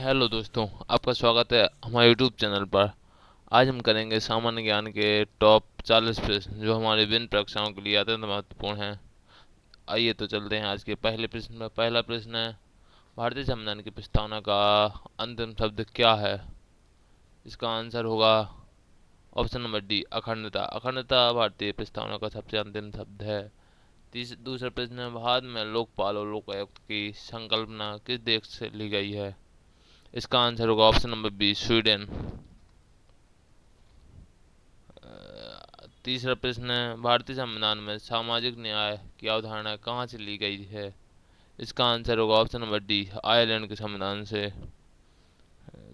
Hello दोस्तों, आपका स्वागत है हमारे यूट्यूब चैनल पर। आज हम करेंगे सामान्य ज्ञान के टॉप 40 प्रश्न जो हमारे विभिन्न परीक्षाओं के लिए अत्यंत महत्वपूर्ण हैं। आइए तो चलते हैं आज के पहले प्रश्न में। पहला प्रश्न है, भारतीय संविधान की प्रस्तावना का अंतिम शब्द क्या है? इसका आंसर होगा ऑप्शन नंबर डी, अखंडता। अखंडता भारतीय प्रस्तावना का सबसे अंतिम शब्द है। दूसरा प्रश्न है, भारत में लोकपाल और लोकायुक्त की संकल्पना किस देश से ली गई है? इसका आंसर होगा ऑप्शन नंबर बी, स्वीडन। तीसरा प्रश्न है, भारतीय संविधान में सामाजिक न्याय की अवधारणा कहाँ से ली गई है? इसका आंसर होगा ऑप्शन नंबर डी, आयरलैंड के संविधान से।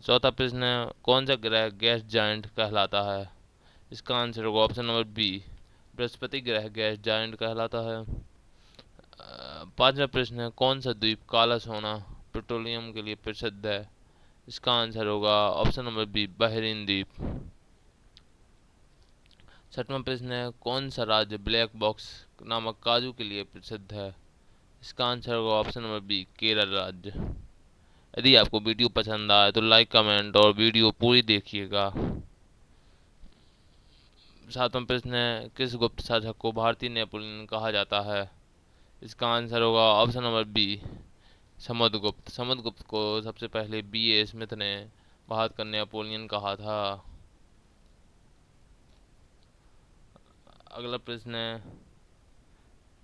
चौथा प्रश्न है, कौन सा ग्रह गैस जायंट कहलाता है? इसका आंसर होगा ऑप्शन नंबर बी, बृहस्पति ग्रह गैस जायंट कहलाता है। पांचवा प्रश्न है, कौन सा द्वीप काला सोना पेट्रोलियम के लिए प्रसिद्ध है? इसका आंसर होगा ऑप्शन नंबर बी, बहरीन द्वीप। छठवां प्रश्न है, कौन सा राज्य ब्लैक बॉक्स नामक काजू के लिए प्रसिद्ध है? इसका आंसर होगा ऑप्शन नंबर बी, केरल राज्य। यदि आपको वीडियो पसंद आए तो लाइक, कमेंट और वीडियो पूरी देखिएगा। सातवां प्रश्न है, किस गुप्त शासक को भारतीय नेपोलियन कहा जाता है? इसका आंसर होगा option number B, Samudragupta. Samudragupta को सबसे पहले B.A. स्मिथ ने भारत का नेपोलियन कहा था। अगला प्रश्न है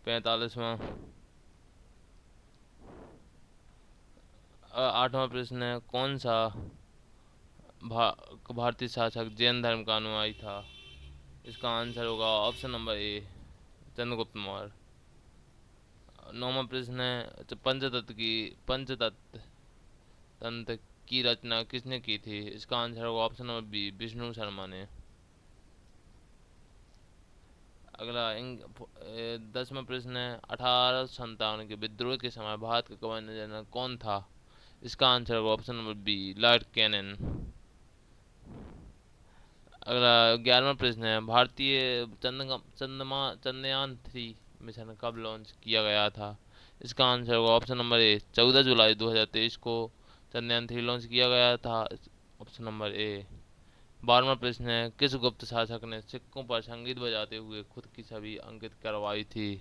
45वां। आठवां प्रश्न है, कौन सा भारतीय शासक जैन धर्म का अनुयायी था? इसका आंसर होगा ऑप्शन नंबर ए, चंद्रगुप्त मौर्य। नौवां प्रश्न है, पंचतत्व तंत्र की रचना किसने की थी? इसका आंसर होगा option number B, Vishnu Sharma ने। अगला 10वां प्रश्न है, 1857 के विद्रोह के समय भारत का गवर्नर जनरल कौन था? इसका आंसर होगा option number B, lord Canning. अगला 11वां प्रश्न है, भारतीय चंद्रयान 3 मिशन कब लॉन्च किया गया था? इसका आंसर होगा ऑप्शन नंबर ए, 14 जुलाई 2023 को चंद्रयान 3 लॉन्च किया गया था। ऑप्शन नंबर ए। 12वां प्रश्न है, किस गुप्त शासक ने सिक्कों पर संगीत बजाते हुए खुद की छवि अंकित करवाई थी?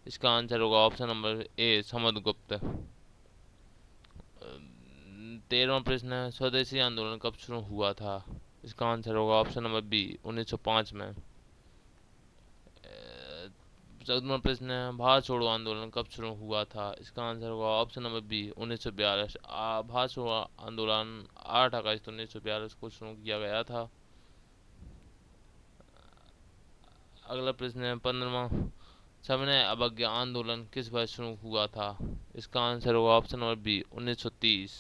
इसका आंसर होगा ऑप्शन नंबर ए, समुद्रगुप्त। 13वां प्रश्न है, स्वदेशी आंदोलन कब शुरू हुआ था? इसका आंसर होगा ऑप्शन नंबर बी, 1905 में। 14वां प्रश्न है, भारत छोड़ो आंदोलन कब शुरू हुआ था? इसका आंसर होगा ऑप्शन नंबर बी, 1942। भारत छोड़ो आंदोलन 8 अगस्त 1942 को शुरू किया गया था। अगला प्रश्न है 15वां, सविनय अवज्ञा आंदोलन किस वर्ष शुरू हुआ था? इसका आंसर होगा ऑप्शन नंबर बी, 1930।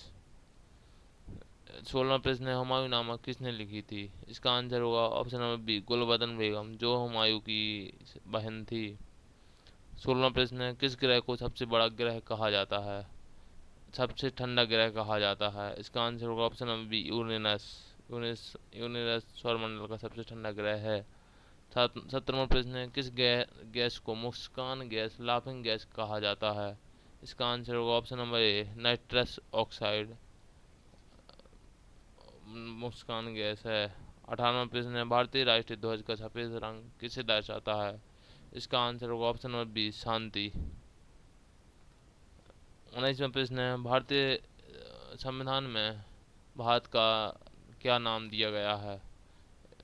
16वां प्रश्न है, हुमायूं नामा किसने लिखी थी? इसका आंसर होगा ऑप्शन नंबर बी, गुलबदन बेगम, जो हुमायूं की बहन थी। 16वां प्रश्न है, किस ग्रह को सबसे बड़ा ग्रह कहा जाता है, सबसे ठंडा ग्रह कहा जाता है? इसका आंसर होगा option number B, Uranus. Uranus सौरमंडल का सबसे ठंडा ग्रह है। 17वां प्रश्न है, किस गैस को मुस्कान गैस, लाफिंग गैस कहा जाता है? इसका आंसर होगा ऑप्शन नंबर ए, नाइट्रस ऑक्साइड, मुस्कान गैस है। 18वां प्रश्न है, भारतीय राष्ट्रीय ध्वज का सफेद रंग किसे दर्शाता है? इसका आंसर होगा ऑप्शन नंबर बी, शांति। 19वां प्रश्न है, भारतीय संविधान में भारत का क्या नाम दिया गया है?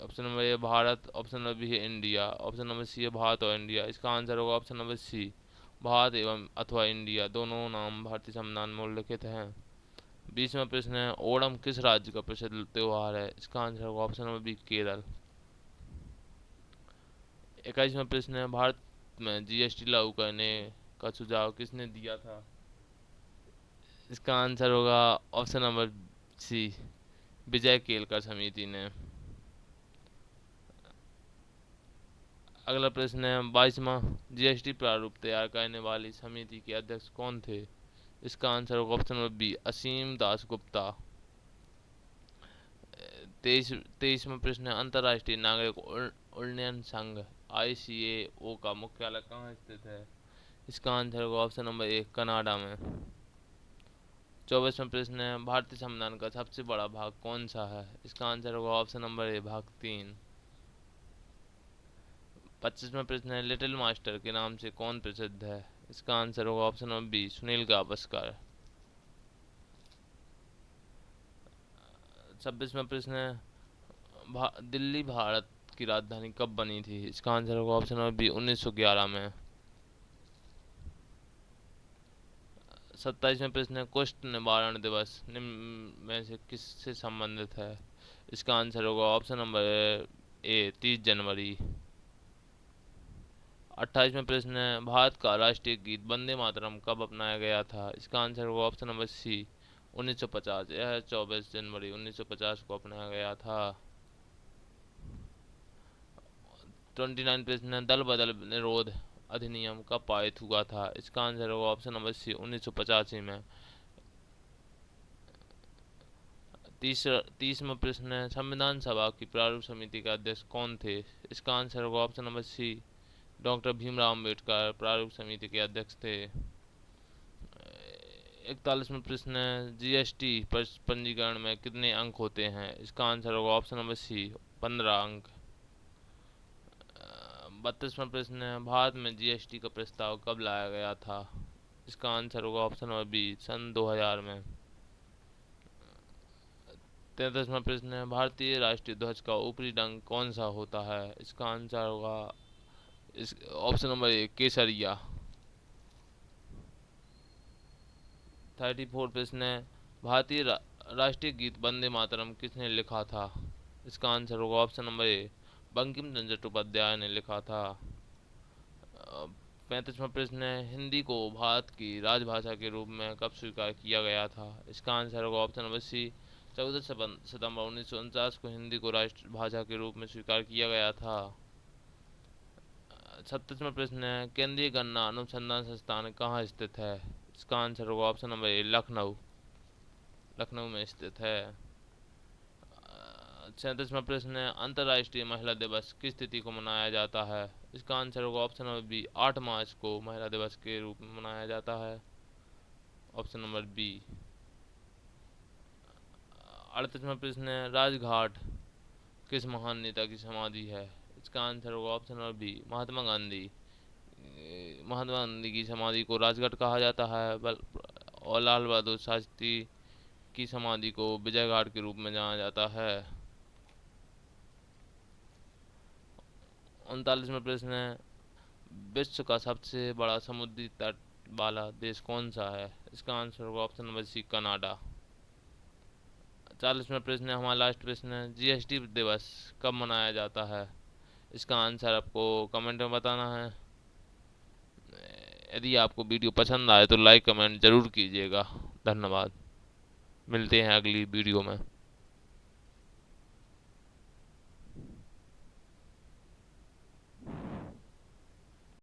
Option number A, Bharat. Option number B है इंडिया। ऑप्शन नंबर सी है भारत और इंडिया। इसका आंसर होगा ऑप्शन नंबर सी, भारत एवं अथवा इंडिया, दोनों नाम भारतीय संविधान में उल्लिखित हैं। 20वां प्रश्न है, ओणम किस राज्य का प्रसिद्ध त्योहार है? इसका आंसर होगा ऑप्शन नंबर बी, केरल। 21वां प्रश्न है, भारत में GST लागू करने का सुझाव किसने दिया था? इसका आंसर होगा ऑप्शन नंबर सी, विजय केलकर समिति ने। अगला प्रश्न है 22वां, GST प्रारूप तैयार करने वाली समिति के अध्यक्ष कौन थे? इसका आंसर होगा ऑप्शन नंबर बी, असीम दास गुप्ता। 23वां प्रश्न है, अंतर्राष्ट्रीय नागरिक उड्डयन संघ ICAO का मुख्यालय कहाँ स्थित है? इसका आंसर होगा ऑप्शन नंबर ए, कनाडा में। 24वां प्रश्न है, भारतीय संविधान का सबसे बड़ा भाग कौन सा है? इसका आंसर होगा ऑप्शन नंबर ए, भाग 3। 25वां प्रश्न है, लिटिल मास्टर के नाम से कौन प्रसिद्ध है? इसका आंसर होगा option number B, Sunil Gavaskar. 26वां प्रश्न है, दिल्ली भारत की राजधानी कब बनी थी? इसका आंसर होगा ऑप्शन नंबर बी, 1911 में। 27वां प्रश्न है, कुष्ठ निवारण दिवस निम्न में से किससे संबंधित है? इसका आंसर होगा ऑप्शन नंबर ए, 30 जनवरी। 28वां प्रश्न है, भारत का राष्ट्रीय गीत वंदे मातरम कब अपनाया गया था? इसका आंसर होगा ऑप्शन नंबर सी, 1950। यह 24 जनवरी 1950 को अपनाया गया था। 29 प्रश्न है, दल बदल निरोध अधिनियम कब पारित हुआ था? इसका आंसर होगा ऑप्शन नंबर सी, 1985 में। 30वां प्रश्न है, संविधान सभा की प्रारूप समिति के अध्यक्ष कौन थे? इसका आंसर होगा option number C, doctor Bhimrao Ambedkar प्रारूप समिति के अध्यक्ष थे। 41वां प्रश्न है, जीएसटी पंजीकरण में कितने अंक होते हैं? इसका आंसर होगा ऑप्शन नंबर सी, 15 अंक। 32वां प्रश्न है, भारत में जीएसटी का प्रस्ताव कब लाया गया था? इसका आंसर होगा ऑप्शन नंबर बी, सन 2000 में। 33वां प्रश्न है, भारतीय राष्ट्रीय ध्वज का ऊपरी रंग कौन सा होता है? इसका आंसर होगा इस ऑप्शन नंबर ए, केसरिया। 34 प्रश्न है, भारतीय राष्ट्रीय गीत वंदे मातरम किसने लिखा था? इसका आंसर होगा ऑप्शन नंबर ए, बंकिम चंद्र चट्टोपाध्याय ने लिखा था। 35वां प्रश्न है, हिंदी को भारत की राजभाषा के रूप में कब स्वीकार किया गया था? इसका आंसर होगा ऑप्शन नंबर सी, 14 सितंबर 1949 को हिंदी को राष्ट्रभाषा के रूप में स्वीकार किया गया था। 37वां प्रश्न है, केंद्रीय गन्ना अनुसंधान संस्थान कहाँ स्थित है? इसका आंसर होगा ऑप्शन नंबर ए, लखनऊ। लखनऊ में स्थित है। 37वां प्रश्न है, अंतर्राष्ट्रीय महिला दिवस किस तिथि को मनाया जाता है? इसका आंसर होगा ऑप्शन नंबर बी, 8 मार्च को महिला दिवस के रूप में मनाया जाता है। Option number B. 38वां प्रश्न है, राजघाट किस महान नेता की समाधि है? इसका आंसर होगा option number B, Mahatma Gandhi. Mahatma Gandhi की समाधि को राजघाट कहा जाता है, और लाल बहादुर शास्त्री की समाधि को विजय घाट के रूप में जाना जाता है। 39वां प्रश्न है, विश्व का सबसे बड़ा समुद्री तट वाला देश कौन सा है? इसका आंसर होगा ऑप्शन नंबर सी, कनाडा। 40वां प्रश्न है, हमारा लास्ट प्रश्न है, जीएसटी दिवस कब मनाया जाता है? इसका आंसर आपको कमेंट में बताना है। यदि आपको वीडियो पसंद आए तो लाइक कमेंट जरूर कीजिएगा। धन्यवाद। मिलते हैं अगली वीडियो में।